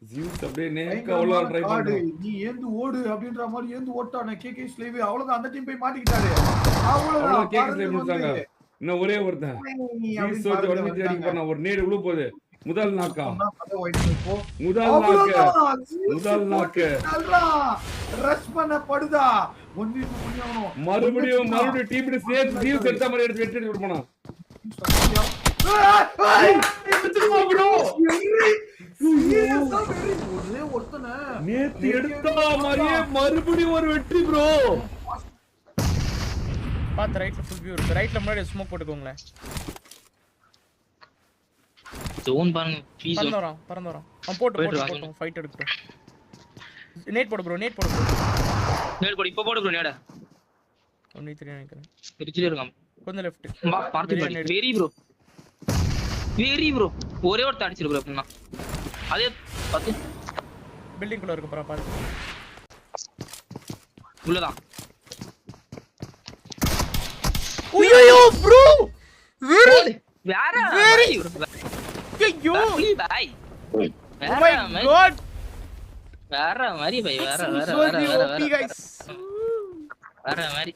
Zeus அப்படியே நேக்கா உள்ள try பண்றான். நீ ஏந்து ஓடு அப்படின்ற மாதிரி ஏந்து ஓட்டானே கேகே ஸ்லேவ். அவ்வளவுதான், அந்த டீம் போய் மாட்டிக்கிட்டாரு. அவ்வளவுதான் கேகே ஸ்லேவ் முடிச்சாங்க. இன்னும் ஒரே ஒருத்தன் சோஜ உடனே தேடி பண்ண ஒரு நேடு உள்ள போகுது. முதல் நாக்கு ரஷ் பண்ணப்படுதா. மறுபடியும் டீம் சேர்த்து ஜியூஸ் எடுத்த மாதிரி எடுத்து வெட்டி விடுறான். நேத்து எடுத்த மாதிரியே மறுபடியும் ஒரு வெற்றி ப்ரோ. பாத்து ரைட்ல ஃபுல் வியூ இருக்கு. ரைட்ல முன்னாடி ஸ்மோக் போட்டுக்கோங்க. ஜோன் பாருங்க. பறந்து வரான். அவன் போட்டு ஃபைட் எடுக்கட்டும். நேட் போடு ப்ரோ. நேட் போடு இப்ப போடு ப்ரோ. நேடா 1-3 நினைக்கிறேன். திருச்சில இருக்கான். கொஞ்சம் லெஃப்ட். பார்த்து வெரி ப்ரோ. ஒரே ஒரு அடிச்சிரு ப்ரோ அப்படினா. அதே பாத்து பில்டிங் குள்ள இருக்கு ப்ரோ. பாத்து உள்ளதான். ஐயோ ப்ரோ வெரி ஐயோ பை. Oh my god. வேற மாதிரி பை. வேற guys. வேற மாதிரி